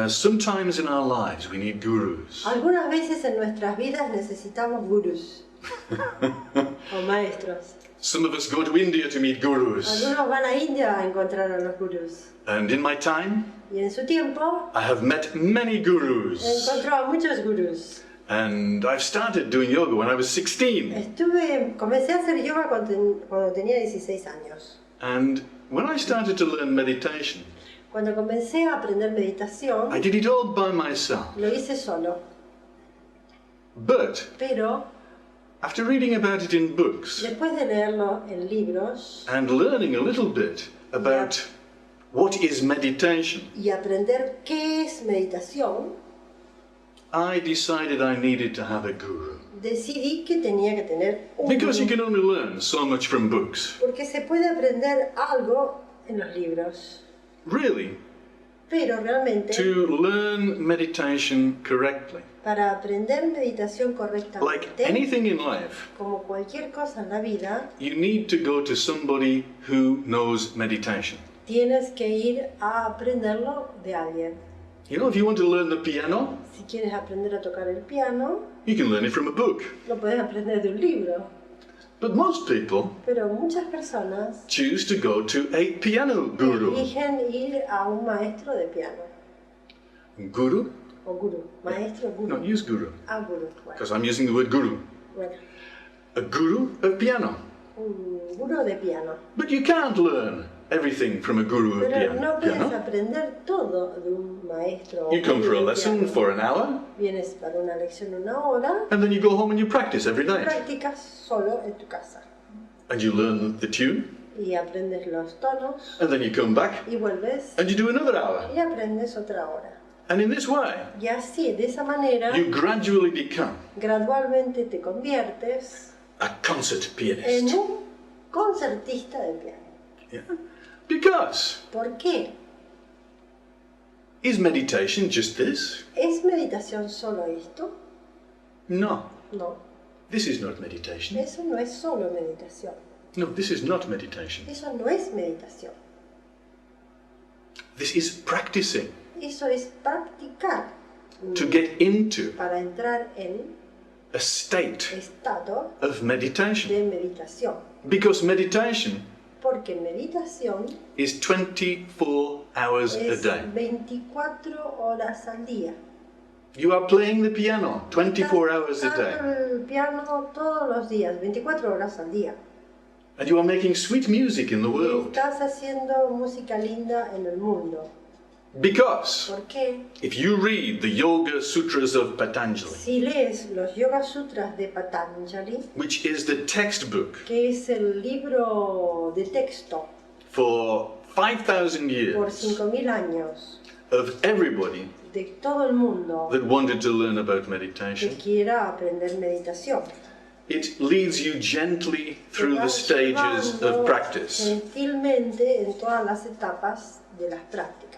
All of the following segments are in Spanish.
Sometimes in our lives we need gurus. Algunas veces en nuestras vidas necesitamos gurús o maestros. Some of us go to India to meet gurus. Algunos van a India a encontrar a los gurús. And in my time, Y en su tiempo, I have met many gurus. encontró a muchos gurús. And I've started doing yoga when I was 16. Comencé a hacer yoga cuando tenía 16 años. And when I started to learn meditation, Cuando comencé a aprender meditación, I did it all by myself. lo hice solo. But Pero after reading about it in books después de leerlo en libros and learning a little bit about what is meditation, y aprender qué es meditación, I decided I needed to have a guru. decidí que tenía que tener un Because you gurú, can only learn so much from books. porque se puede aprender algo en los libros. Really, Pero realmente, to learn meditation correctly, para aprender meditación like correctamente, anything in life, como cualquier cosa en la vida, you need to go to somebody who knows meditation. tienes que ir a aprenderlo de alguien. You know, if you want to learn the piano, Si quieres aprender a tocar el piano, you can learn it from a book. lo puedes aprender de un libro. But most people Pero muchas personas choose to go to a piano guru. eligen ir a un maestro de piano. Guru? O gurú. Maestro gurú. No, use guru, Gurú. Bueno, because I'm using the word guru. bueno, A guru of piano. un gurú de piano. But you can't learn everything from a guru of Pero no puedes piano. aprender todo de un maestro. You come gurú for a de lesson piano. for an hour, Vienes para una lección 1 hora, and then you go home and you practice every night. practicas solo en tu casa. And you learn the tune, Y aprendes los tonos, and then you come back y vuelves, and you do another hour. y aprendes otra hora. And in this way, Y así, de esa manera, you gradually become gradualmente te conviertes a concert en pianist. un concertista de piano. Yeah? Because ¿Por qué? is meditation just this? ¿Es meditación solo esto? No, No, this is not meditation. eso no es solo meditación. No, this is not meditation. Eso no es meditación. This is practicing Eso es practicar to get into para entrar en a state estado of meditation. de meditación. Because meditation Porque meditación is 24 hours a es day. 24 horas al día. You are playing the piano 24 hours a day. Tocando el piano todos los días, 24 horas al día. And you are making sweet music in the Y world. estás haciendo música linda en el mundo. Because ¿Por qué? if you read the Yoga Sutras of Patanjali, Si lees los Yoga Sutras de Patanjali, which is the textbook que es el libro de texto for 5,000 por years 5000 años of everybody de todo el mundo that wanted to learn about que meditation, quiera aprender meditación, it leads you gently through te the va stages llevando of practice. gentilmente en todas las etapas de las prácticas.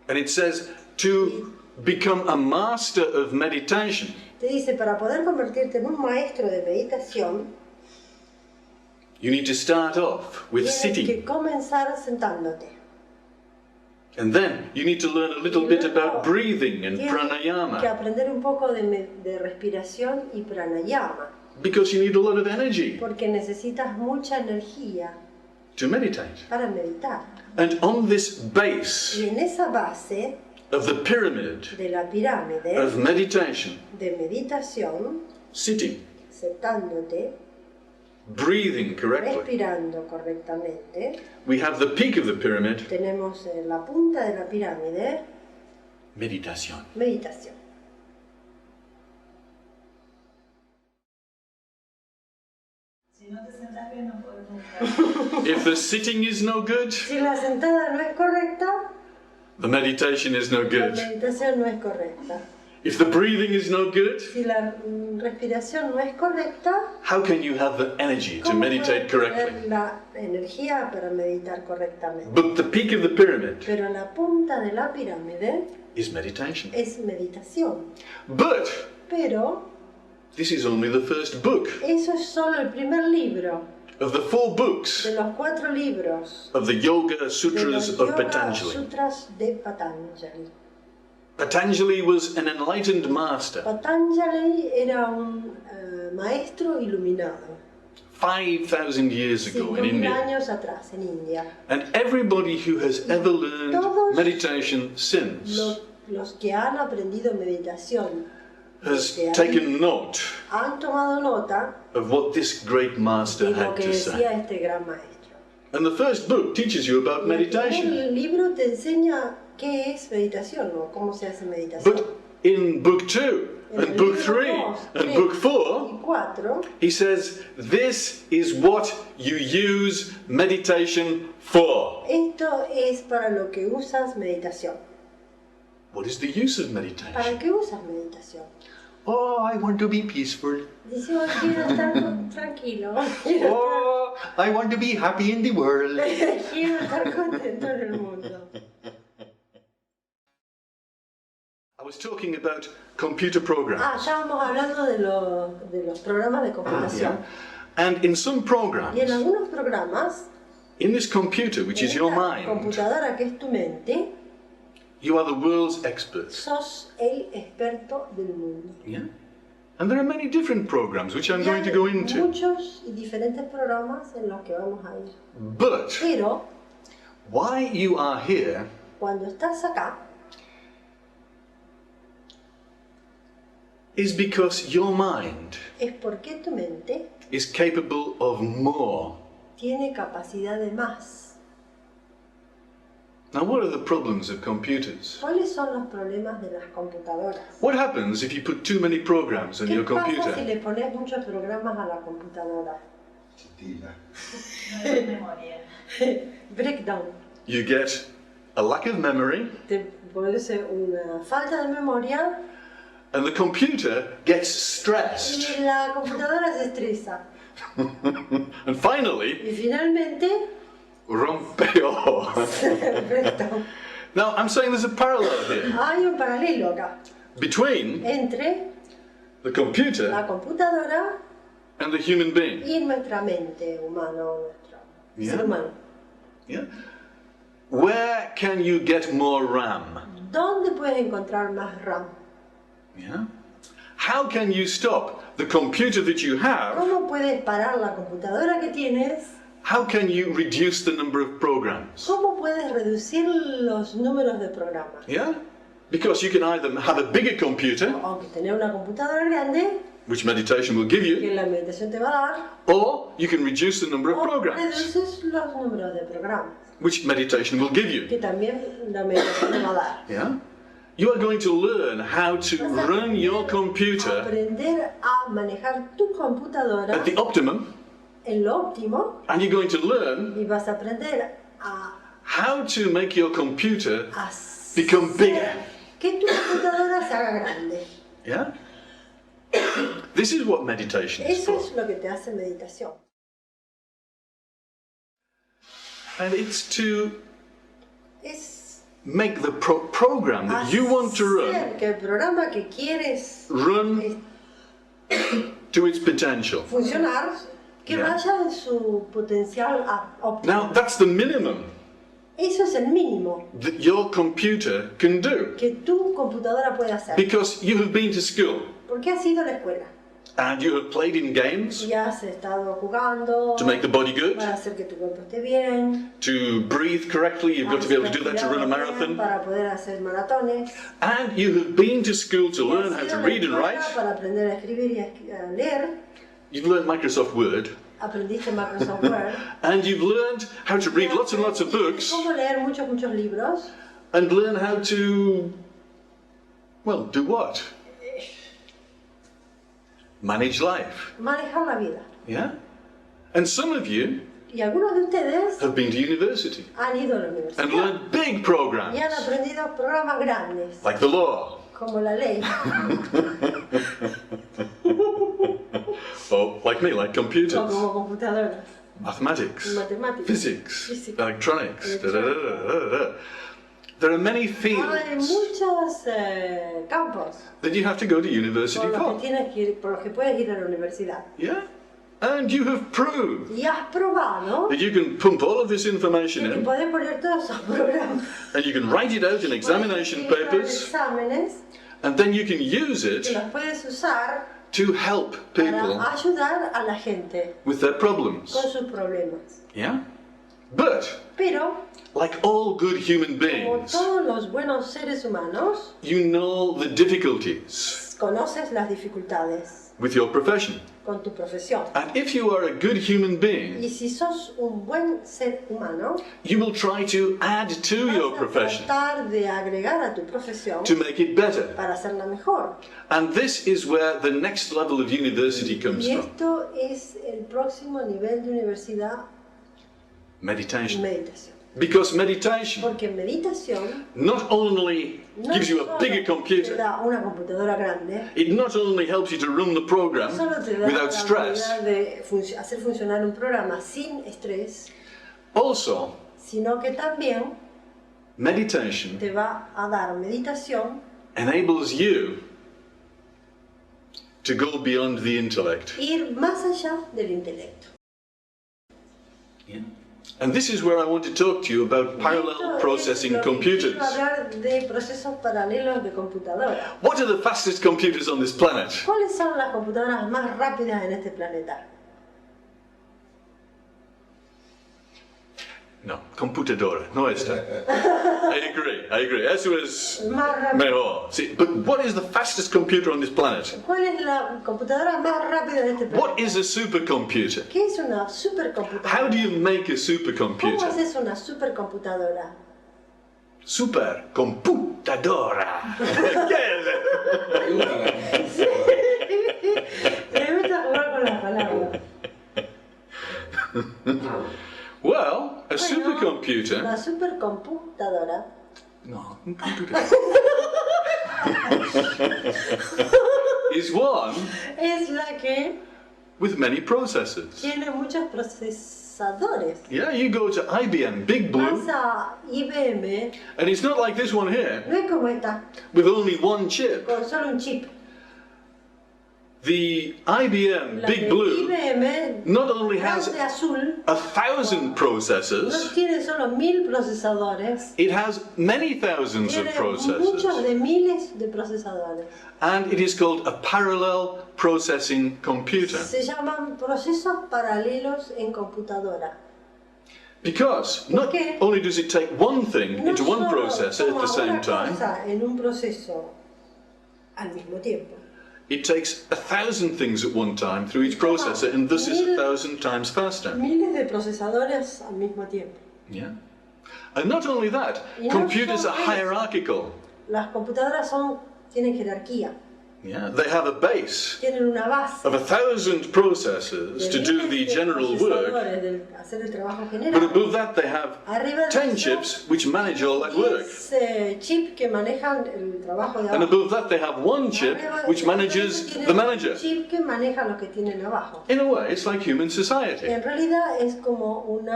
And it says to become a master of meditation, Te dice, para poder convertirte en un maestro de meditación, you need to start off with tienes que sitting. comenzar sentándote. And then you need to learn a little bit about breathing and Tienes que pranayama, aprender un poco de respiración y pranayama, because you need a lot of energy porque necesitas mucha energía to meditate. para meditar. And on this base Y en esa base of the pyramid de la pirámide of meditation, de meditación, sitting, sentándote, breathing correctly, respirando correctamente, we have the peak of the pyramid, tenemos en la punta de la pirámide meditation. meditación. Si no te sientas bien, no puedes meditar. If the sitting is no good, Si la sentada no es correcta, the meditation is no la good. meditación no es correcta. If the breathing is no good, Si la respiración no es correcta, how can you have the energy to ¿cómo meditate puedes correctly? tener la energía para meditar correctamente? But the peak of the pyramid Pero la punta de la pirámide is meditation. es meditación. But Pero this is only the first book eso es solo el primer libro of the 4 books de los 4 libros of the Yoga de Sutras los of Yoga Patanjali. Sutras de Patanjali. Patanjali was an enlightened master Patanjali era un maestro iluminado, 5,000 years ago in 5.000 India. años atrás en India. And everybody who has ever learned Todos meditation since Los que han aprendido meditación has desde ahí taken note han tomado nota of what this great master de lo had que to decía say. este gran maestro. And the first book teaches you about meditation. El libro te enseña qué es meditación o cómo se hace meditación. But in book 2 En and el book libro 3 2, and 3 book 4, y 4 he says, this is what you use meditation for. esto es para lo que usas meditación. What is the use of ¿Para meditation? qué usas meditación? Oh, I want to be peaceful. Dice, oh, quiero estar tranquilo, quiero Oh, I want to be happy in the world. quiero estar contento en el mundo. I was talking about computer programs. Estábamos hablando de los programas de computación. And in some Y en programs, algunos programas, in this computer, which is en your esta mind, computadora que es tu mente, you are the world's experts. sos el experto del mundo. Yeah? And there are many different programs which I'm Y going to hay go into. muchos y diferentes programas en los que vamos a ir. But Pero why you are here cuando estás acá, is because your mind es porque tu mente is capable of more. tiene capacidad de más. Now, what are the problems of computers? ¿Cuáles son los problemas de las computadoras? What happens if you put too many programs on ¿Qué your pasa si computer? le pones muchos programas a la computadora? No hay memoria. Breakdown. You get a lack of memory, Te produce una falta de memoria and the computer gets stressed. y la computadora se estresa. And finally, Y finalmente, rompeor. breakdown. Now, I'm saying there's a parallel here Hay un paralelo acá between entre the computer la computadora and the human being. y nuestra mente humana o nuestro Yeah. ser humano. Yeah? Where can you get more RAM? ¿Dónde puedes encontrar más RAM? Yeah? How can you stop the computer that you have? ¿Cómo puedes parar la computadora que tienes? How can you reduce the number of programs? ¿Cómo puedes reducir los números de programas? Yeah? Because you can either have a bigger computer, Aunque tener una computadora grande, which meditation will give you, que la meditación te va a dar, or you can reduce the number of o programs, reduces los números de programas, which meditation will give you. que también la meditación te va a dar. Yeah? You are going to learn how to Vas a run your computer aprender a manejar tu computadora at the optimum, en lo óptimo and you're going to learn y vas a aprender a how to make your computer hacer become bigger. que tu computadora se haga grande. Yeah? This is what meditation is Eso for. es lo que te hace meditación. And it's to Es make the program that you want to hacer que el programa que quieres run to its potential. funcionar, que Yeah. vaya en su potencial óptimo. Now, that's the minimum Eso es el mínimo that your computer can do. que tu computadora puede hacer. Because you have been to school Porque has ido a la escuela and you have played in games y has estado jugando to make the body good, para hacer que tu cuerpo esté bien. to breathe correctly, you've got to be able to do that to run a marathon. Para poder hacer maratones. And you have been to school to Y learn has how ido to a la read and escuela write. para aprender a escribir y a leer. You've learned Microsoft Word. Aprendiste Microsoft Word. And you've learned how to read lots and lots of books Cómo leer muchos libros. and learn how to, well, do what? Manage life. Manejar la vida. Yeah? And some of you Y algunos de ustedes have been to university han ido a la and universidad learned big y han programs, aprendido programas grandes, like the law, como la ley, or like me, like o computers, como computadoras, mathematics, matemáticas, physics, física, electronics. Da, da, da, da, da. There are many Hay fields muchos campos that you have to go to university por los for. que tienes que ir, por los que puedes ir a la universidad. Yeah? And you have proved Y has probado that you can pump all of this information que in, podés poner todos esos programas. and you can write it out in examination Podés escribirlo en papers, exámenes, and then you can use que it los puedes usar to help para people ayudar a la gente with their problems. con sus problemas. Yeah? But, Pero, like all good human como beings, todos los buenos seres humanos, you know the difficulties conoces las dificultades with your profession. con tu profesión. And if you are a good human being, Y si sos un buen ser humano, you will try to add to your vas a profession tratar de agregar a tu profesión to make it better. para hacerla mejor. And this is where the next level of university comes Y from. esto es el próximo nivel de universidad, Meditation. meditación. Because meditation Porque meditación not only no gives you a solo bigger te computer, da una computadora grande, it not only helps you to run the program no solo te da without la stress, habilidad de hacer funcionar un programa sin estrés, also sino que también meditation te va a dar meditación, enables you to go beyond the intellect. ir más allá del intelecto. And this is where I want to talk to you about Y parallel esto es processing lo que computers. quiero hablar de procesos paralelos de computadora. What are the fastest computers on this planet? ¿Cuáles son las computadoras más rápidas en este planeta? No, computadora, no esta. I agree. Eso es Más rápida. mejor. See, but what is the fastest computer on this planet? ¿Cuál es la computadora más rápida de este planeta? What is a supercomputer? ¿Qué es una supercomputadora? How do you make a ¿Cómo supercomputer? haces una supercomputadora? Supercomputadora. ¿Qué es? Me gusta jugar con las palabras. Well, a supercomputer. La supercomputadora No, is one es la que with many processors. tiene muchos procesadores. Yeah, you go to IBM, Big Blue, Vas a IBM, and it's not like this one here no es como esta, with only one chip. con solo un chip. The IBM La Big de Blue IBM, not only has de azul, 1,000 no processors, tiene solo 1000 procesadores, it has many thousands of tiene muchos processors. de miles de procesadores. And it is called a parallel processing computer. Se llaman procesos paralelos en computadora. Because ¿Por not qué? only does it take one thing No into one solo processor at toma the same una time, cosa en un proceso al mismo tiempo. it takes 1,000 things at one time through each processor, and thus is 1,000 times faster. Miles de procesadores al mismo tiempo. Yeah. And not only that, Y no computers solo are eso. hierarchical. Las computadoras tienen jerarquía, Yeah, they have a base tienen una base. of 1,000 processors to do the general work, procesadores de hacer el trabajo but general. above that they have Arriba de 10 eso, chips which manage all that work. 10 chips que manejan el trabajo de And abajo. above that they have one chip Arriba de which eso manages tienen the un manager. chip que maneja los que tienen abajo. In a way, it's like human society. En realidad es como un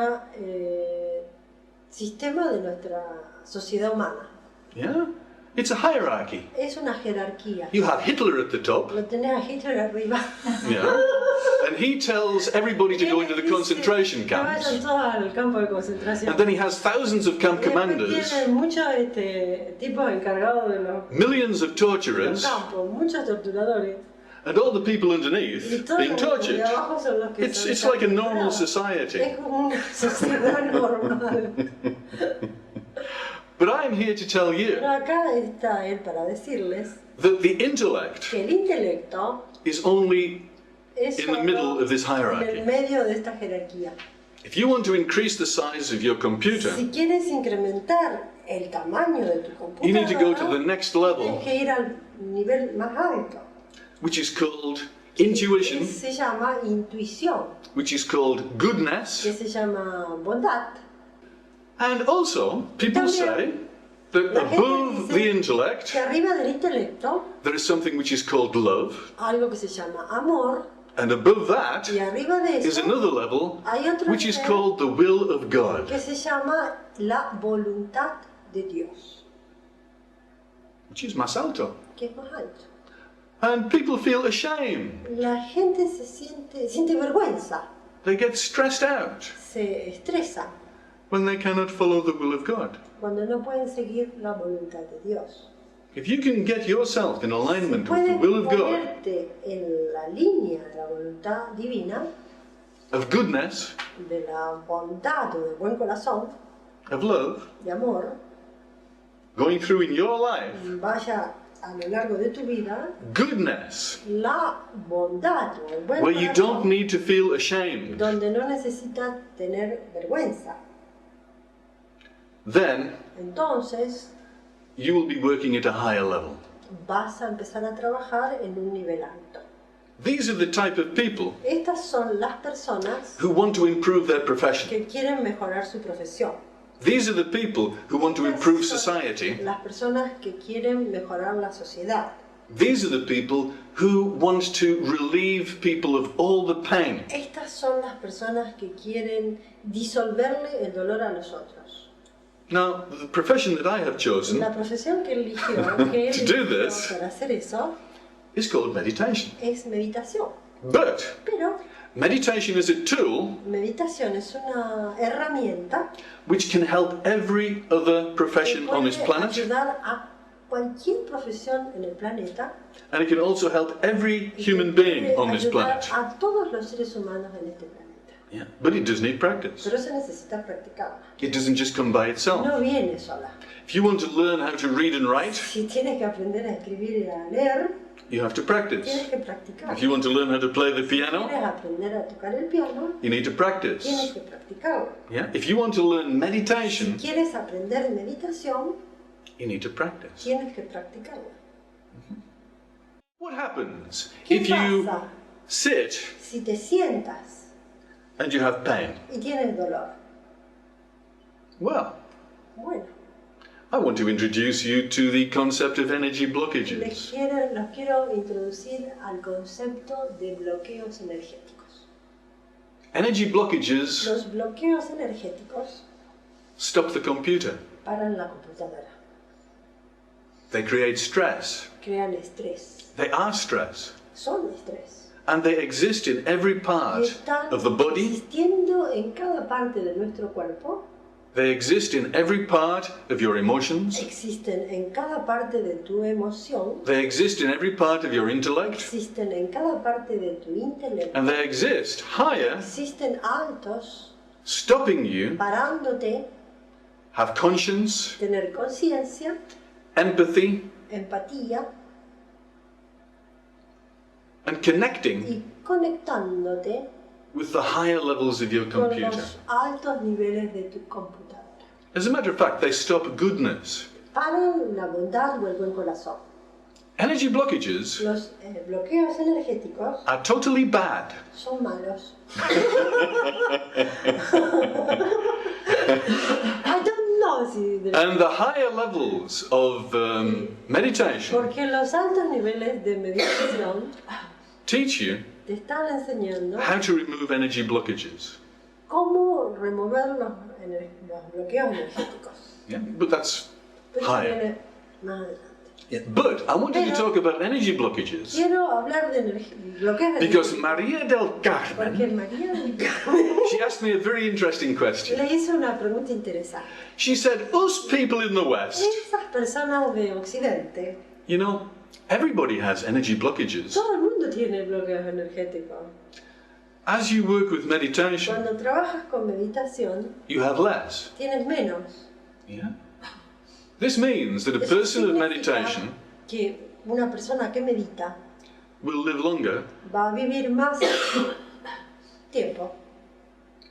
sistema de nuestra sociedad humana. Yeah? It's a hierarchy. Es una jerarquía. You have Hitler at the top, Lo tenés a Hitler arriba. yeah, and he tells everybody to go into the concentration Que vayan camps. todos al campo de concentración. And then he has thousands of camp Y después commanders, tiene muchos tipos encargados de los millions of torturers, campos, muchos torturadores. and all the people Y underneath todos being los tortured. de abajo son los que son It's like a normal torturados. society. Es como una sociedad normal. But I'm here to tell Pero you acá está él para decirles that the intellect que el intelecto is only es in the solo middle of this en el hierarchy. medio de esta jerarquía. If you want to increase the size of your computer, Si quieres incrementar el tamaño de tu you need to go to the computadora, next level, tienes que ir al nivel más alto. which is called Que intuition, se llama intuición, which is called que goodness, se llama bondad. and also people También, say that la gente above dice the intellect Que arriba del intelecto, there is something which is called love, algo que se llama amor, and above that y arriba de is eso another level hay otro which is nivel called the will of God, que se llama la voluntad de Dios, which is más alto. que es más alto. And people feel ashamed. La gente siente vergüenza, They get stressed out se estresa when they cannot follow the will of God. cuando no pueden seguir la voluntad de Dios. If you can get yourself in alignment with the Puedes will of God, ponerte en la línea de la voluntad divina, of goodness, de la bondad o del buen corazón, of love, de amor, going through in your life, vaya a lo largo de tu vida, goodness, la bondad o el buen where you don't corazón, need to feel ashamed, donde no necesitas tener vergüenza. then Entonces you will be working at a higher level. vas a empezar a trabajar en un nivel alto. These are the type of people Estas son las personas who want to improve their profession. que quieren mejorar su profesión. These are the people who want to improve society. Las personas que quieren mejorar la sociedad. These are the people who want to relieve people of all the pain. Estas son las personas que quieren disolverle el dolor a los otros. Now, the profession that I have chosen La profesión que eligió, que él To do eligió this. para hacer eso, is called meditation. es meditación. But Pero meditation is a tool meditación es una herramienta which can help every other que profession on this puede planet, ayudar a cualquier profesión en el planeta. and it can also help every Y human que being puede on this ayudar planet. a todos los seres humanos en este planeta. Yeah. But it does need practice. Pero se necesita practicar. It doesn't just come by itself. No viene sola. If you want to learn how to read and write, Si tienes que aprender a escribir y a leer, you have to tienes practice. que practicar. If you want to learn how to play the Si piano, quieres aprender a tocar el piano, you need to tienes practice. que practicarlo. Yeah. If you want to learn Si meditation, quieres aprender meditación, you need to practice. tienes que practicarlo. What happens ¿Qué if you pasa sit si te sientas and you have pain? y tienes dolor? Well, Bueno, I want to introduce you to the concept of energy blockages. los quiero introducir al concepto de bloqueos energéticos. Energy blockages Los bloqueos energéticos stop the computer. paran la computadora, They create stress. crean estrés, They are stress. son estrés. And they exist in every Y part están of the body. existiendo en cada parte de nuestro cuerpo, They exist in every part of your emotions. existen en cada parte de tu emoción, They exist in every part of your intellect. existen en cada parte de tu intelecto, And they exist higher, existen altos, stopping you, parándote, have conscience, tener conciencia, empathy, empatía and connecting y conectándote with the higher levels of your con computer. los altos niveles de tu computadora. As a matter of fact, they stop goodness. Paran la bondad o el buen corazón. Energy blockages Los bloqueos energéticos are totally bad. son malos. I don't know si... And the higher levels of meditation Porque los altos niveles de meditación teach you te están enseñando how to remove energy blockages. cómo remover los bloqueos energéticos. Yeah, but that's Pero eso higher. viene más adelante. Yeah, but I wanted to Pero- talk about energy blockages Quiero hablar de bloqueos because energéticos. Maria del Porque Carmen, María del Carmen she asked me a very interesting question. le hizo una pregunta interesante. She said, us people in the West, Esas personas de Occidente, you know, everybody has energy blockages. todo el mundo tiene bloqueos energéticos. As you work with meditation, Cuando trabajas con meditación, you have less. tienes menos. Yeah. This means that a Eso person of significa meditation que una persona que medita will live longer va a vivir más tiempo,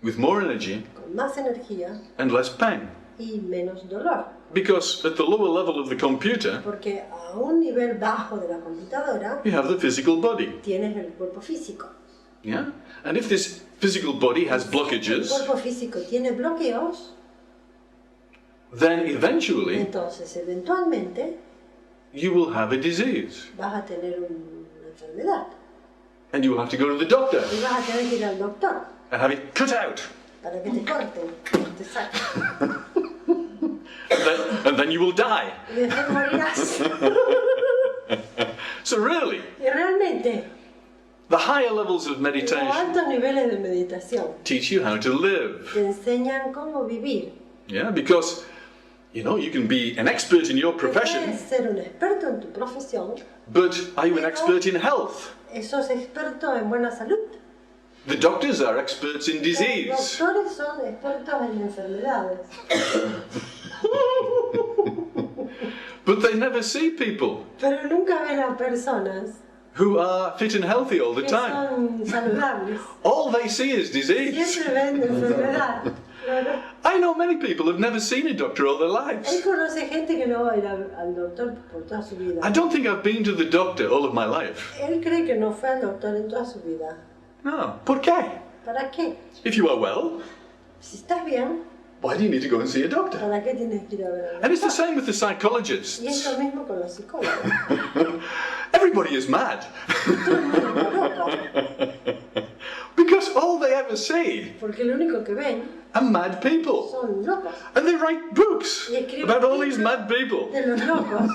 with more energy con más energía and less pain. y menos dolor. Because at the lower level of the computer, Porque a un nivel bajo de la computadora you have the physical body. tienes el cuerpo físico. Yeah? And if this physical body has El blockages, cuerpo físico tiene bloqueos, then eventually entonces eventualmente you will have a disease. vas a tener una enfermedad And you will have to go to the doctor y vas a tener que ir al doctor and have it cut out. para que te corten, te saquen. And then you will die. Y después morirás. So really, Y mente. The higher levels of Los meditation altos niveles de meditación teach you how to live. te enseñan cómo vivir. Yeah, because you know you can be an expert in your Que profession, puedes ser un experto en tu profesión, but are you an expert in health? sos experto en buena salud. The doctors are experts in Los disease. doctores son expertos en enfermedades, But they never see people pero nunca ven a personas who are fit and healthy all the que time. son saludables. All they see is disease. Siempre ven enfermedad. Claro. I know many people who've never seen a doctor all their Él lives. conoce gente que no va a ir al doctor por toda su vida. I don't think I've been to the doctor all of my life. Él cree que no fue al doctor en toda su vida. No. ¿Por qué? ¿Para qué? If you are well, Si estás bien, why do you need to go and see a doctor? ¿para qué tienes que ir a ver al And it's the doctor? same with the Y es psychologists. lo mismo con los psicólogos. Everybody is mad. Todo el mundo está loco, Because all they ever see porque lo único que ven are mad people. son locos. And they write books Y escriben about all these libros mad people. de los locos.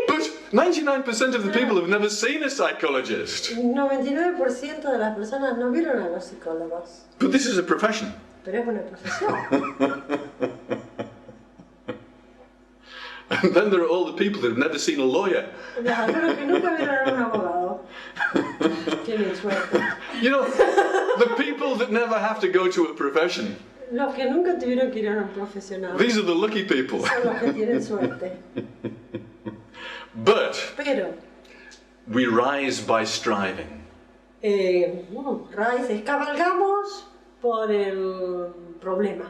But 99% of the people have never seen a psychologist. El 99% de las personas no vieron a los psicólogos, But this is a profession. pero es una profesión. And then there are all the people that have never seen a lawyer. Los algunos que nunca vieron a un abogado tienen suerte. You know, the people that never have to go to a profession, Los que nunca tuvieron que ir a un profesional these are the lucky people. son los que tienen suerte. But Pero, we rise by striving. raíces, cabalgamos por el problema.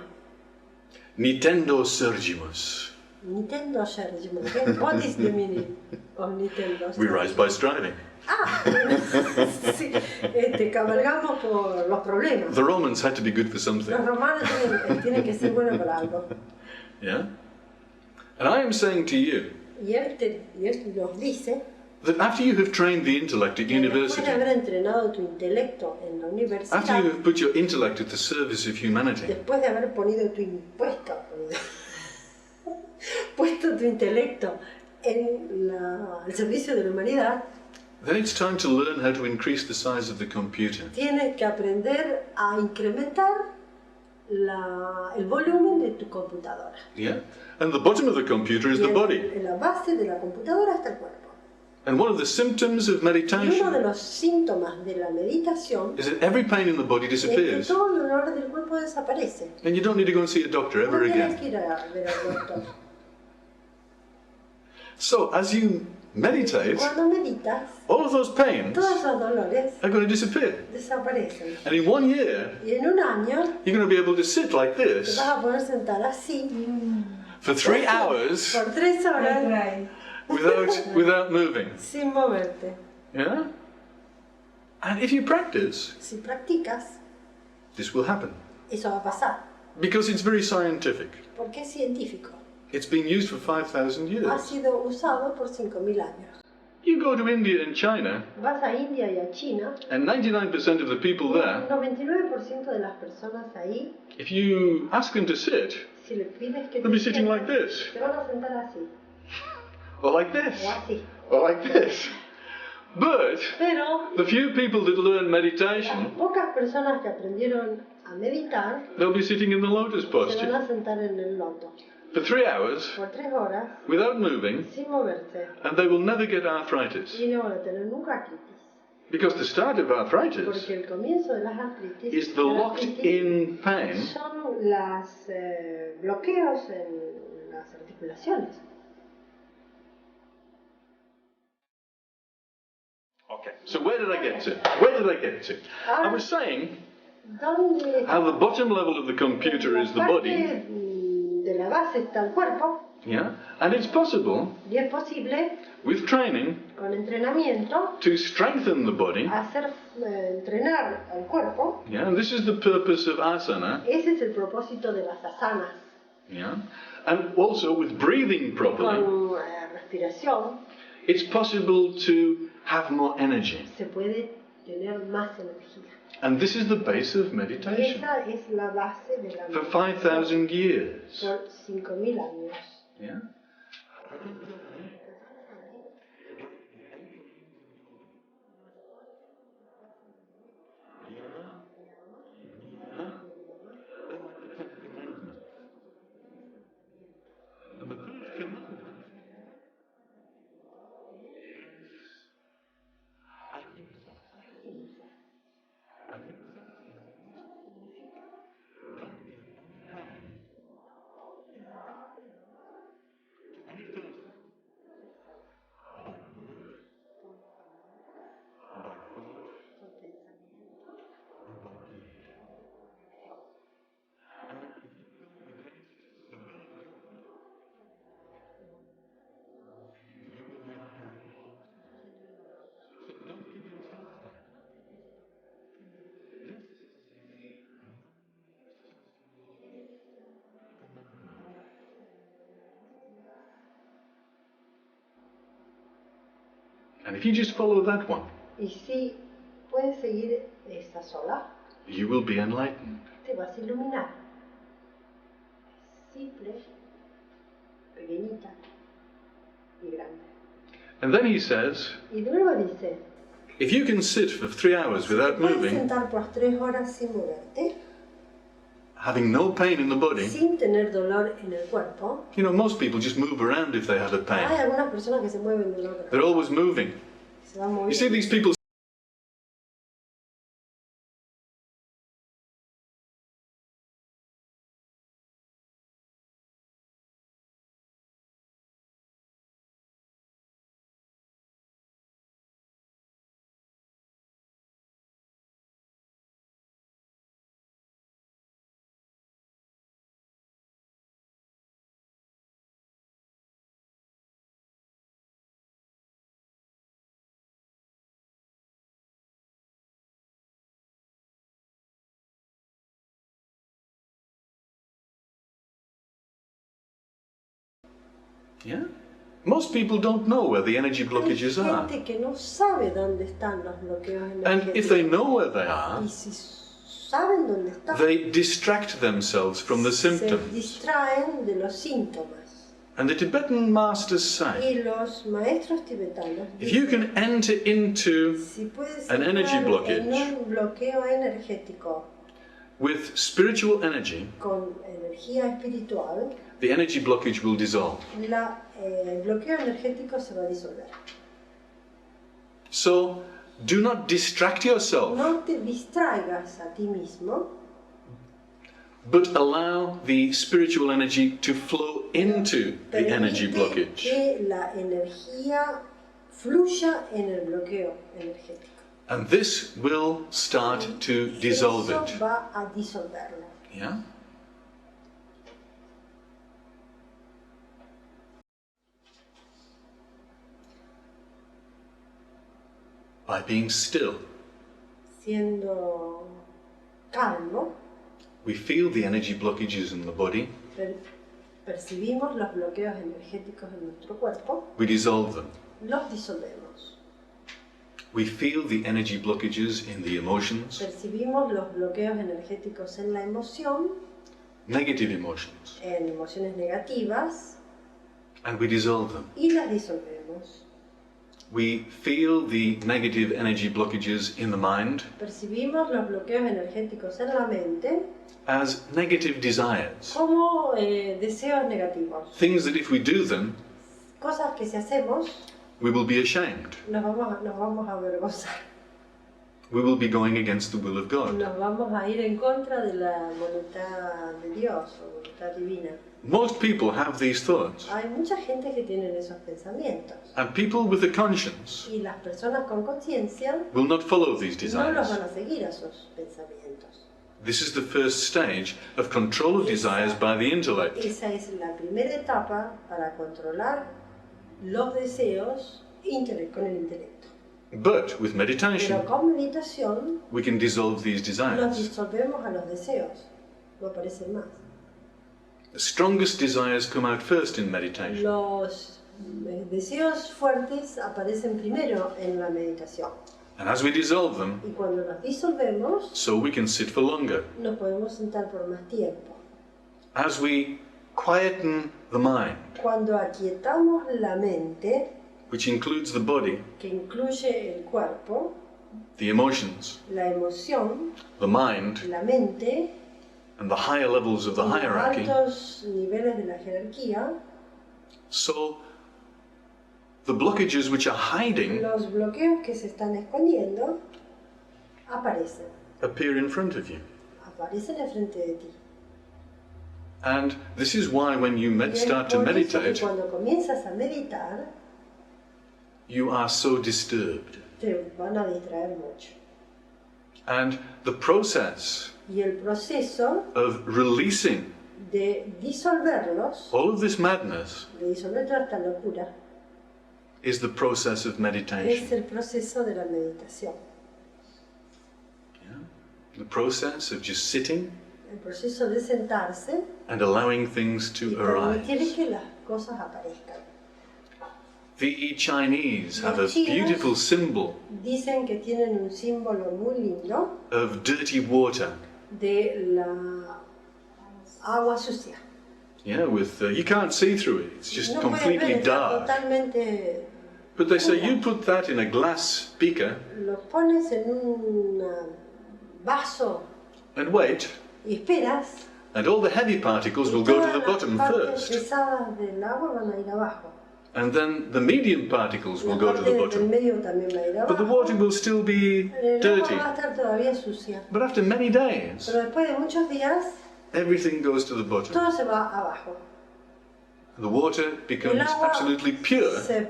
Nintendo surgimus. Nintendo Sergio, what is the meaning of Nintendo? We rise by striving. Ah, sí, cabalgamos por los problemas. The Romans had to be good for something. Los romanos tienen que ser buenos para algo. Yeah? And I am saying to you Y él nos dice that after you have trained the intellect at que después university, de haber entrenado tu intelecto en la after universidad, you have put your intellect at the service of humanity, después de haber puesto tu intelecto en el servicio de la humanidad, then it's time to learn how to increase the size of the computer. tienes que aprender a incrementar el volumen de tu computadora. Yeah? And the bottom of the computer is Y the body. en la base de la computadora está el cuerpo. And one of the symptoms of Y uno de meditation los síntomas de la meditación is that every pain in the body es que disappears. todo el dolor del cuerpo desaparece. And you don't need to go and see a doctor No ever tienes again. que ir a ver al doctor. So as you meditate, Cuando meditas, all of those pains todos esos dolores are going to disappear. desaparecen. And in 1 year, Y en un año you're going to be able to sit like te this vas a poder sentar así for 3 hours por 3 horas Right. without moving. sin moverte. Yeah? And if you practice, Si practicas, this will happen. eso va a pasar. Because it's very scientific. Porque es científico. It's been used for 5,000 Ha years. sido usado por 5.000 años. You go to India and China, Vas a India y a China, and 99% of the people el there, 99% de las personas ahí, if you ask them to sit, si le pides que they'll be te sitting like sientes, this, te van a sentar así, or like this, o así. or like this. But Pero the few people that learn las meditation, pocas personas que aprendieron a meditar they'll be sitting in the lotus se van posture a sentar en el loto for 3 hours por 3 horas without moving, sin moverse and they will never get arthritis. y no van a tener nunca artritis. Because the start of arthritis Porque el comienzo de las artritis, is the de la locked artritis in pain son los bloqueos en las articulaciones. Okay, so where did I get to? I was saying Donde how the bottom level of the computer is the body, de la base está el cuerpo yeah? And it's possible, y es posible with training, con entrenamiento to strengthen the body, hacer entrenar al cuerpo. yeah? And this is the purpose of asana, Ese es el propósito de las asanas. yeah? And also with breathing properly, Con respiración it's possible to have more energy. se puede tener más energía. And this is the base of Y meditation esa es la base de la for meditación 5,000 years. por 5.000 años. Yeah? And if you just follow that one, Y si puedes seguir esa sola, you will be enlightened. te vas a iluminar. Simple, pequeñita y grande. And then he says, Y luego dice, if you can sit for 3 hours te without puedes moving, sentar por 3 horas sin moverte, having no pain in the body, sin tener dolor en el cuerpo. you know, most people just move around if they have a Hay pain. algunas personas que se mueven de un lado They're always moving. se van You see moviendo. these people yeah? Most people don't know where the energy blockages Hay are. gente que no sabe dónde están los bloqueos And if they energéticos. know where they are, Y si saben dónde están, they distract themselves from the se symptoms. distraen de los síntomas. And the Tibetan masters say, Y los maestros tibetanos if you dicen, can enter into si puedes an energy entrar blockage en un bloqueo energético with spiritual energy, con energía espiritual, the energy blockage will dissolve. el bloqueo energético se va a disolver. So, do not distract yourself, No te distraigas a ti mismo, but allow the spiritual energy to flow into the energy permite blockage. que la energía fluya en el bloqueo energético. And this will start to dissolve Eso it. va a disolverlo. Yeah? By being still, Siendo calmo, we feel the energy blockages in the body, percibimos los bloqueos energéticos en nuestro cuerpo, we dissolve them. los disolvemos. We feel the energy blockages in the emotions, Percibimos los bloqueos energéticos en la emoción, negative emotions, en emociones negativas, and we dissolve them. y las disolvemos. We feel the negative energy blockages in the mind Percibimos los bloqueos energéticos en la mente as negative desires, como deseos negativos. things that if we do them, Cosas que si hacemos we will be ashamed. nos vamos a avergonzar. We will be going against the will of God. Nos vamos a ir en contra de la voluntad de Dios o voluntad divina. Most people have these thoughts, Hay mucha gente que tiene esos pensamientos. and people with a conscience Y las personas con conciencia will not follow these no los desires. van a seguir a esos pensamientos. This is the first stage of control of desires by the intellect. Esa es la primera etapa para controlar los deseos con el intelecto. But with Pero meditation, con meditación we can dissolve these los desires. disolvemos a los deseos, no aparecen más. The strongest desires come out first in meditation. Los deseos fuertes aparecen primero en la meditación. And as we dissolve them, Y cuando los disolvemos, so we can sit for longer. nos podemos sentar por más tiempo. As we quieten the mind, Cuando aquietamos la mente, which includes the body, que incluye el cuerpo, the emotions, la emoción, the mind, la mente, and the higher levels of the y los hierarchy, altos niveles de la jerarquía, so the blockages which are hiding los bloqueos que se están escondiendo aparecen. appear in front of you. Aparecen enfrente de ti. And this is why when you Y es start to por eso que meditate, cuando comienzas a meditar, you are so disturbed. te van a distraer mucho. And the process Y el proceso of releasing de disolverlos, all of this madness de disolver toda esta locura, is the process of es meditation. el proceso de la meditación. Yeah? The process of just sitting El proceso de sentarse and allowing things y to permitir arise. que las cosas aparezcan. The Chinese have a Los chinos beautiful symbol dicen que tienen un símbolo muy lindo of dirty water. de la agua sucia. Yeah, with you can't see through it. It's just No puedes ver, completely está dark. totalmente... But they say you put that in a glass beaker Lo pones en un vaso and wait, y esperas. and all the heavy particles Y will go to todas the las bottom partes first, pesadas del agua van a ir abajo. and then the medium particles will La go to the parte del bottom. medio también va a ir But the abajo. water will still be El agua dirty. va a estar todavía sucia. But after many days, Pero después de muchos días, everything goes to the bottom. todo se va abajo. The water El becomes agua absolutely pure, se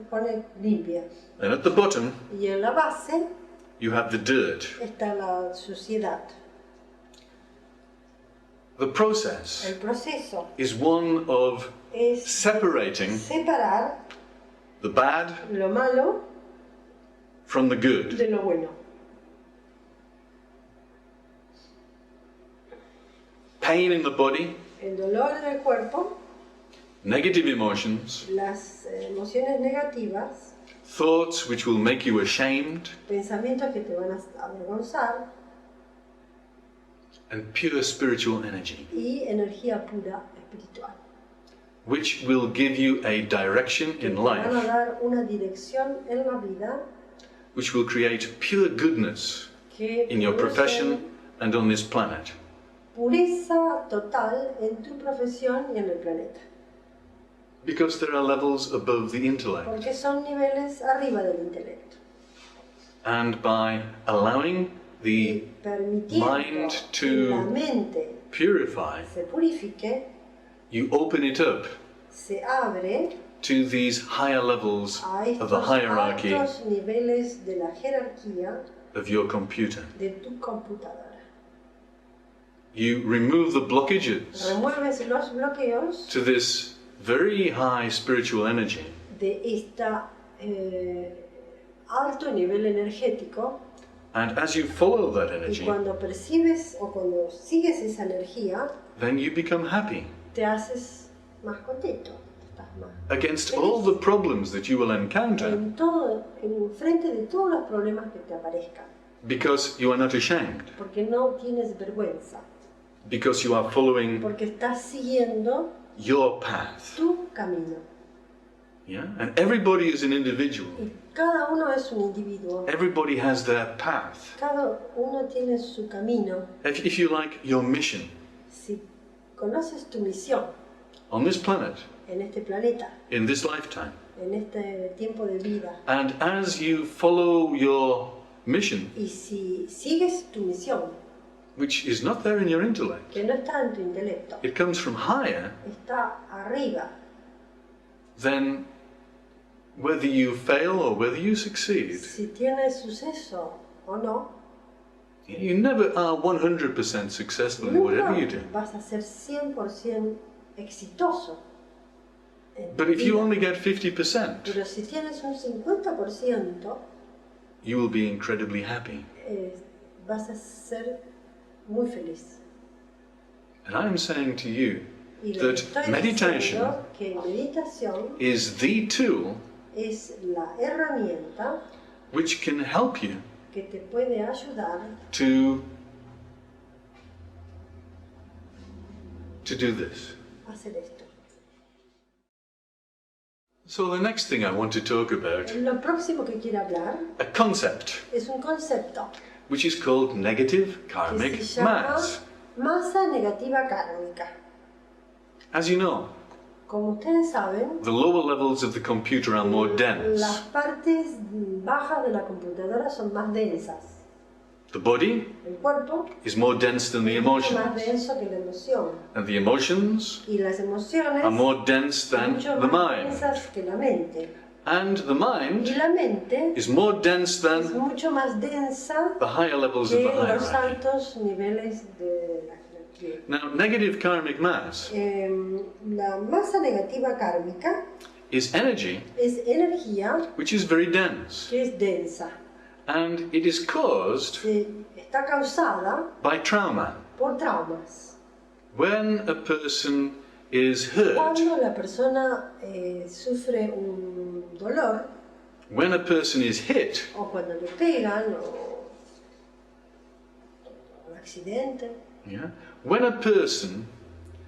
pone limpia. and at the bottom Y en la base you have the dirt. está la suciedad. The process El proceso is one of es separating separar the bad lo malo from the good. de lo bueno. Pain in the body, El dolor en el cuerpo, negative emotions, las emociones negativas, thoughts which will make you ashamed, pensamientos que te van a avergonzar and pure spiritual energy, y energía pura espiritual. which will give you a direction Que in te van a life, dar una dirección en la vida which will create pure goodness que in your produce profession and on this planet. pureza total en tu profesión y en el planeta. Because there are levels above the intellect. Porque son niveles arriba del intelecto. And by allowing the Permitiendo mind que to la mente purify, se purifique, you open it up se abre to these higher levels a of the estos hierarchy altos niveles de la jerarquía of your computer. de tu computadora. You remove the blockages Remueves los bloqueos to this very high spiritual energy, de esta alto nivel energético, and as you follow that y energy, cuando percibes o cuando sigues esa energía, then you become happy te haces más contento, estás más against all the problems that you will encounter, en todo, en frente de todos los problemas que te aparezcan, because you are not ashamed, porque no tienes vergüenza, because you are following porque estás siguiendo your path. tu camino. Yeah? And everybody is an individual. Y cada uno es un individuo, Everybody has their path. cada uno tiene su camino. If you like, your mission Si conoces tu misión on this planet, en este planeta, in this lifetime, en este tiempo de vida, and as you follow your mission, y si sigues tu misión, which is not there in your intellect, que no está en tu intelecto, it comes from higher, está arriba, then whether you fail or whether you succeed, si tienes suceso o no, you never are 100% successful in whatever you do. nunca vas a ser 100% exitoso. En tu But if you vida. only get 50%, Pero si tienes un 50%, you will be incredibly happy. vas a ser muy feliz. And I am saying to you Y le that estoy meditation diciendo que meditación is the tool es la herramienta which can help you que te puede ayudar to do this. a hacer esto. So the next thing I want to talk about, Lo próximo que quiero hablar a concept es un concepto which is called negative que karmic se llama mass. masa negativa kármica. As you know, Como ustedes saben, the lower levels of the computer are more dense. las partes bajas de la computadora son más densas. The body El cuerpo is more dense than the es mucho más emotions, denso que la emoción. and the emotions Y las emociones are more dense than mucho the más mind. densas que la mente. And the Y mind la mente is more dense es than mucho más densa the higher levels of que the los hierarchy. altos niveles de la jerarquía. Now, negative karmic mass La masa negativa kármica is energy es energía which is very dense, que es densa. and it is caused Está causada by trauma. por traumas. When a person is hurt, Cuando la persona sufre un dolor, when a person is hit, o cuando le pegan, o un accidente, yeah, when a person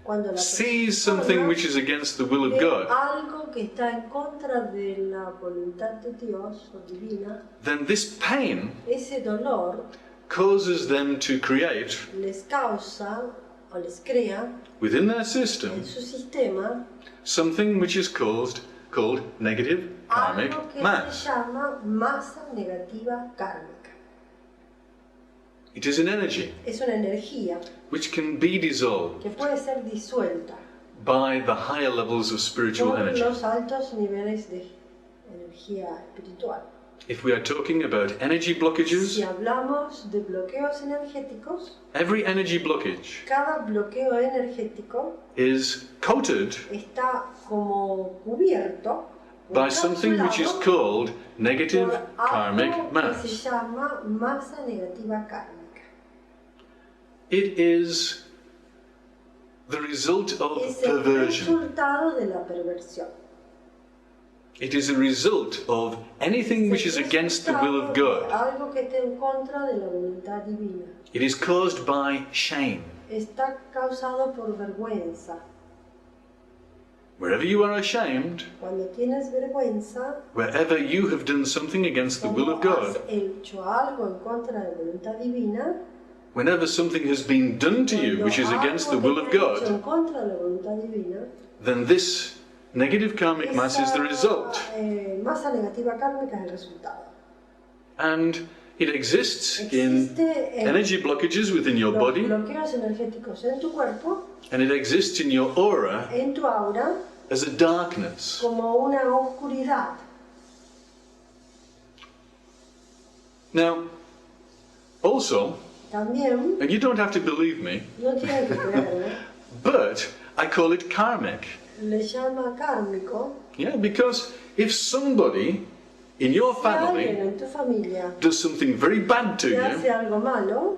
cuando la sees something persona which is against the will of ve God, algo que está en contra de la voluntad de Dios o divina, then this pain ese dolor causes them to create les causa o les crea within their en system su sistema something which is called negative karmic algo que mass. se llama masa negativa kármica. It is an energy Es una energía which can be dissolved que puede ser disuelta by the higher levels of spiritual por energy. los altos niveles de energía espiritual. If we are talking about energy Si blockages, hablamos de bloqueos energéticos, every energy blockage cada bloqueo energético is coated está como cubierto, by something which is encapsulado called negative por karmic algo que mass. se llama masa negativa kármica. It is the result of Es el perversion. resultado de la perversión. It is a result of anything which is against the will of God. Algo que esté en contra de la voluntad divina. It is caused by shame. Está causado por vergüenza. Wherever you are ashamed, Cuando tienes vergüenza, wherever you have done something against the will cuando of has God, hecho algo en contra de la voluntad divina, whenever something has been done to you which is cuando against the algo will que of te han hecho God, en contra de la voluntad divina, then this negative karmic mass is the result. Masa negativa kármica es el resultado. And it exists in Existe en energy blockages within your los body, bloqueos energéticos en tu cuerpo, and it exists in your aura en tu aura, as a darkness. como una oscuridad. Now, also, También, and you don't have to believe me, no tienes que creerme, but I call it karmic. le llama kármico. Yeah, because if somebody in your Si alguien family en tu familia does something very bad to te you, hace algo malo,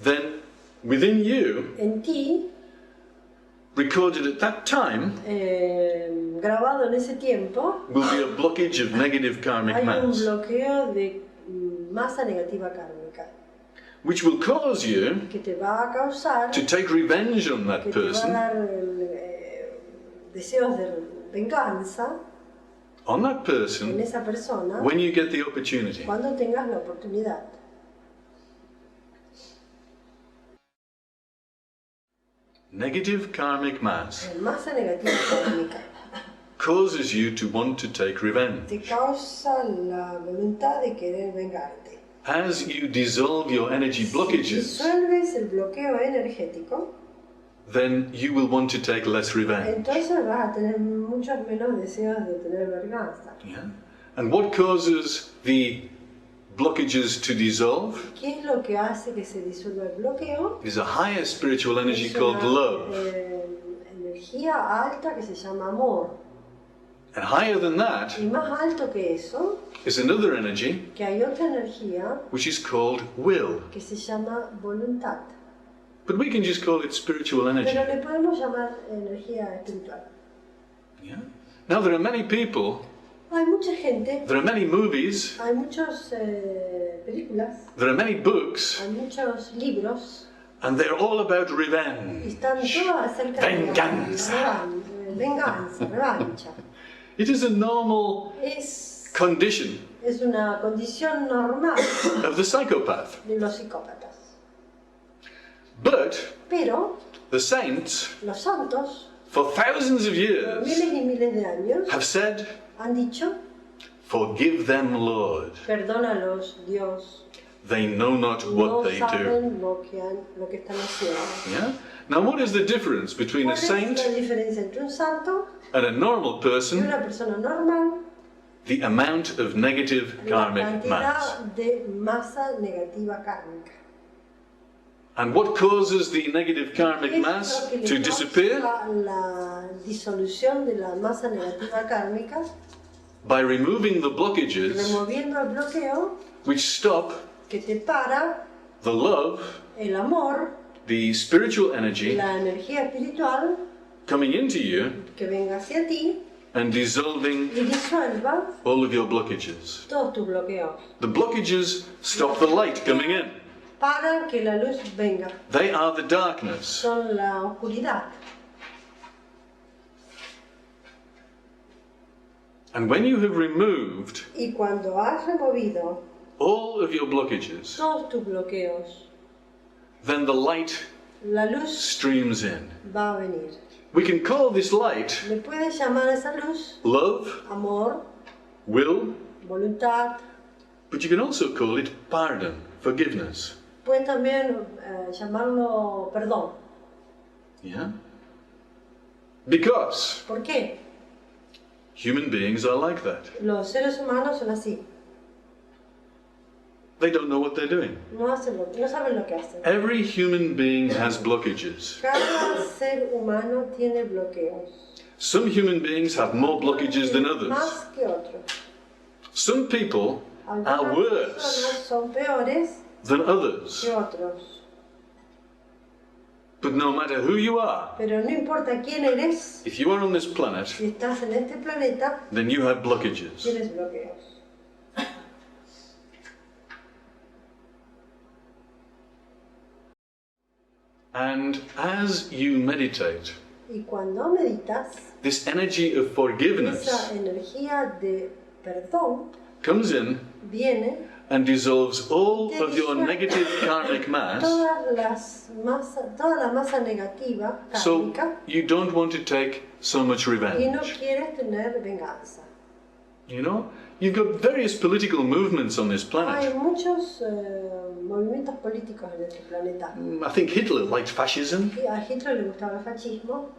then within you, en ti, recorded at that time, grabado en ese tiempo, will be a blockage of negative karmic hay un mass, bloqueo de masa negativa kármica which will cause you que te va a causar, to take revenge on that que te va a person, dar deseos de venganza on that en person, esa persona when you get the opportunity. cuando tengas la oportunidad. Negative karmic mass Masa negativa kármica causes you to want to take revenge. te causa la voluntad de querer vengarte. As you dissolve your energy Si blockages, disuelves el bloqueo energético, then you will want to take less revenge. entonces vas a tener muchos menos deseos de tener venganza. Yeah? And what causes the blockages to dissolve ¿Qué es lo que hace que se disuelva el bloqueo? is a higher spiritual energy Es called una, love. Energía alta que se llama amor. And higher than that Y más alto que eso, is another energy que hay otra energía which is called will. que se llama voluntad. But we can just call it spiritual energy. Pero le podemos llamar energía espiritual. Yeah? Now there are many people, Hay mucha gente, there are many movies, hay muchas películas, there are many books, hay muchos libros, and they're all about y revenge. están todas acerca de Venganza. venganza, revancha. It is a normal Es condition una condición normal of the psychopath. de los psicópatas. But Pero the saints, los santos, for thousands of por years, miles y miles de años, have said, han dicho, "Forgive them, Lord. perdónalos, Dios, They know not no what they do." saben lo que están haciendo. Yeah? Now, what is the difference between a ¿Cuál es saint la diferencia entre un santo and a normal y person? una persona normal? The amount of negative La karmic mass. cantidad de masa negativa kármica. And what causes the negative karmic ¿Qué es mass lo que le to causa disappear? la disolución de la masa negativa kármica? By removing the blockages Removiendo el bloqueo which stop que te para the love, el amor, the spiritual energy la energía espiritual coming into you que venga hacia ti and dissolving y disuelva all of your blockages. todos tus bloqueos. The blockages stop the light coming in. Para que la luz venga. They are the darkness. Son la oscuridad. And when you have removed Y cuando has removido all of your blockages, todos tus bloqueos, then the light la luz streams in. va a venir. We can call this light Le puedes llamar a esa luz love, amor, will, voluntad. but you can also call it pardon, forgiveness. Puedes también llamarlo perdón. Yeah? Because ¿Por qué? human beings are like that. Los seres humanos son así. They don't know what they're doing. No saben lo que hacen. Every human being has blockages. Cada ser humano tiene bloqueos. Some human beings have more blockages than others. Más que otros. Some people are Algunas worse personas son peores than others. que otros. But no matter who you are, Pero no importa quién eres, if you are on this planet, si estás en este planeta, then you have blockages. tienes bloqueos. And as you meditate, Y cuando meditas, this energy of forgiveness esa energía de perdón comes in viene and dissolves all of your negative karmic mass, toda la masa negativa, so kármica, you don't want to take so much y no revenge. quieres tener venganza. You know, you've got various political movements on this Hay planet. muchos movimientos políticos en este planeta. I think Hitler liked fascism, Y a Hitler le gustaba el fascismo.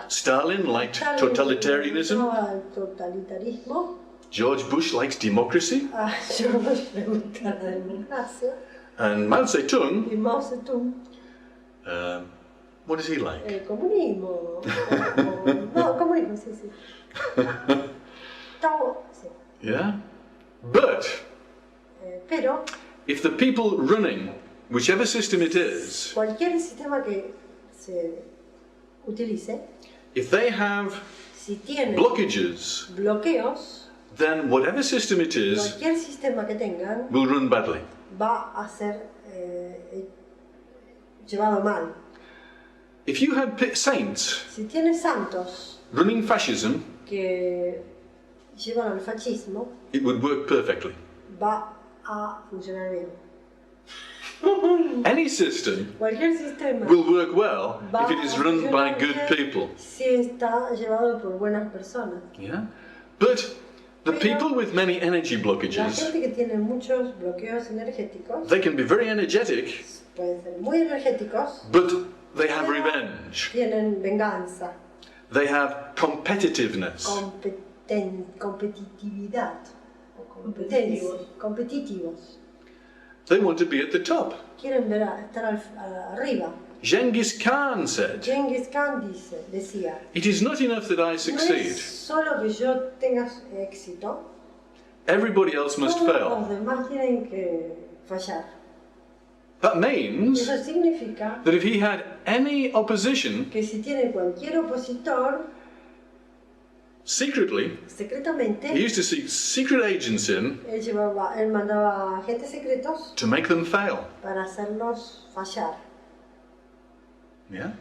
Stalin liked Stalin le totalitarianism, gustaba el totalitarismo. George Bush likes democracy, A George le gusta la democracia. and Mao Zedong, Y Mao Zedong, what does he like? el comunismo. No, comunismo, sí, sí. Tao, sí. Yeah? But Pero if the people running, whichever system it is, cualquier sistema que se utilice, if they have si tiene blockages, bloqueos, then whatever system it is cualquier sistema que tengan will run badly. va a ser llevado mal. If you had saints Si tiene santos running fascism, que llevan al fascismo, it would work perfectly. va a funcionar bien. Any system Cualquier sistema will work well va if it is a run by funcionar good bien people. si está llevado por buenas personas. Yeah? But the people with many energy La blockages, gente que tiene muchos bloqueos energéticos they can be very energetic, pueden ser muy energéticos, but they have revenge. tienen venganza, They have competitiveness. competitividad, o competencia, competitivos. They want to be at the top. Quieren estar arriba. Genghis Khan said, Genghis Khan decía, "It is not enough that I no succeed. es solo que yo tenga éxito, Everybody else must todos fail." los demás tienen que fallar. That means Eso significa that if he had any opposition, que si tiene cualquier opositor, secretly, secretamente, he used to seek secret agents in él mandaba agentes secretos to make them fail. para hacerlos fallar. Yeah?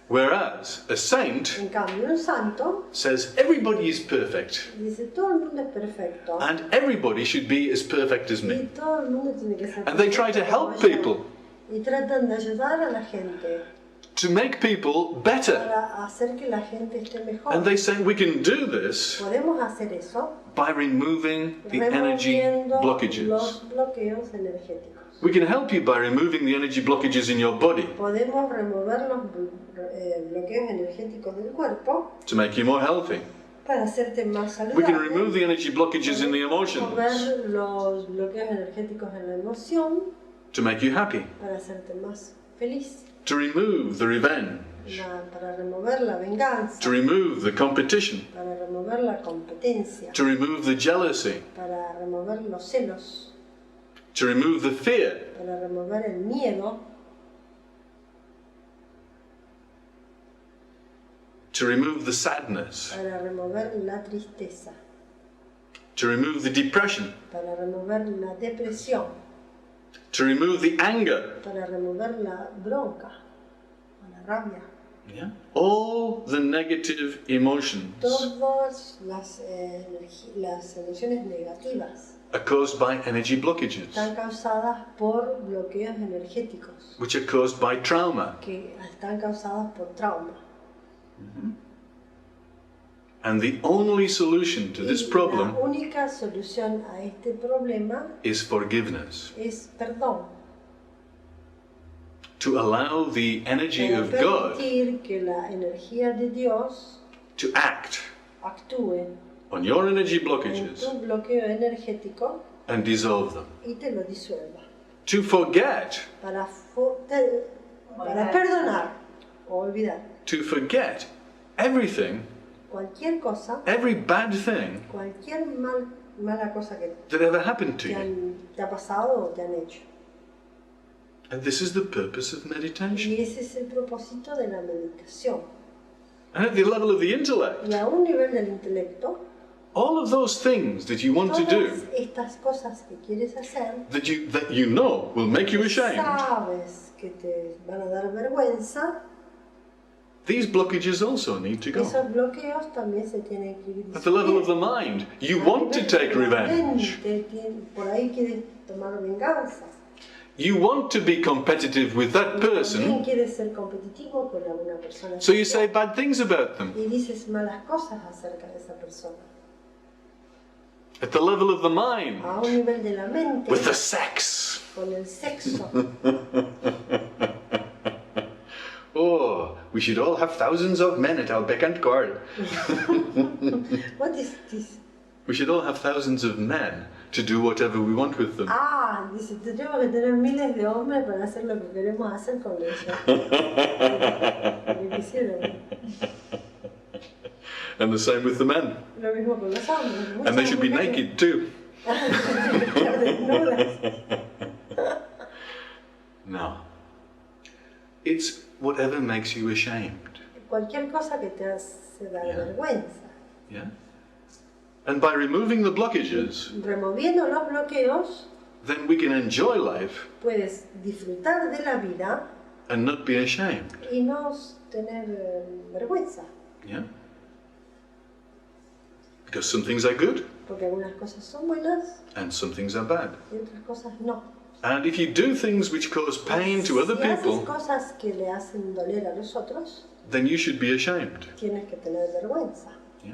Whereas a saint En cambio, un santo says everybody is perfect dice, todo el mundo es perfecto and everybody should be as perfect as y me. todo el mundo tiene que ser And they try to perfecto help como yo. people Y tratan de ayudar a la gente to make people better. para hacer que la gente esté mejor. And they say we can do this Podemos hacer eso by removing the energy removiendo blockages. los bloqueos energéticos. We can help you by removing the energy blockages in your body Podemos remover los bloqueos energéticos del cuerpo to make you more healthy. para hacerte más We can saludable. remove the energy blockages in the emotions Remover los bloqueos energéticos en la emoción to make you happy. para hacerte más feliz. To remove the revenge. Para remover la venganza, To remove the competition. para remover la competencia, To remove the jealousy. para remover los celos, To remove the fear. para remover el miedo. to remove the sadness, para remover la tristeza, to remove the depression, para remover la depresión, to remove the anger, para remover la bronca o la rabia. yeah? All the negative emotions Todas las emociones negativas are caused by energy blockages, están causadas por bloqueos energéticos, which are caused by trauma. que están causadas por trauma. And the only solution to this Y problem la única solución a este problema is forgiveness. es perdón. To allow the energy Para of God permitir que la energía de Dios to act actúe on your energy en blockages tu bloqueo energético and dissolve them. y te lo disuelva. To forget, Para perdonar o olvidar to forget everything, cualquier cosa, every bad thing cualquier mala cosa que that ever happened to you. te ha pasado o te han hecho. And this is the purpose of meditation. Y ese es el propósito de la meditación. And at the level of the intellect, Y a un nivel del intelecto, all of those things that you want to do, todas estas cosas que quieres hacer, that you know will make you ashamed, sabes que te van a dar vergüenza, these blockages also need to go. esos bloqueos también se tienen que ir At the level of the disueltos. mind, you A want to nivel take de la revenge. mente, por ahí quieres tomar venganza. You want to be competitive with that También person, quieres ser competitivo con alguna persona. so you say bad things about them. Y dices malas cosas acerca de esa persona. At the level of the mind, A un nivel de la mente, with the sex. con el sexo. Oh, we should all have thousands of men at our beck and call. What is this? We should all have thousands of men to do whatever we want with them. Ah, dice, tenemos que tener miles de hombres para hacer lo que queremos hacer con ellos. Lo que quisieron. And the same with the men. Lo mismo con los hombres. And they should be naked too. No. It's whatever makes you ashamed. Cualquier cosa que te hace dar Yeah. vergüenza. Yeah? And by removing the blockages, Removiendo los bloqueos, then we can enjoy life puedes disfrutar de la vida and not be ashamed. y no tener vergüenza. Yeah? Because some things are good Porque algunas cosas son buenas and some things are bad. y otras cosas no. And if you do things which cause pain to other Si haces people, cosas que le hacen doler a los otros, then you should be ashamed. tienes que tener vergüenza. Yeah?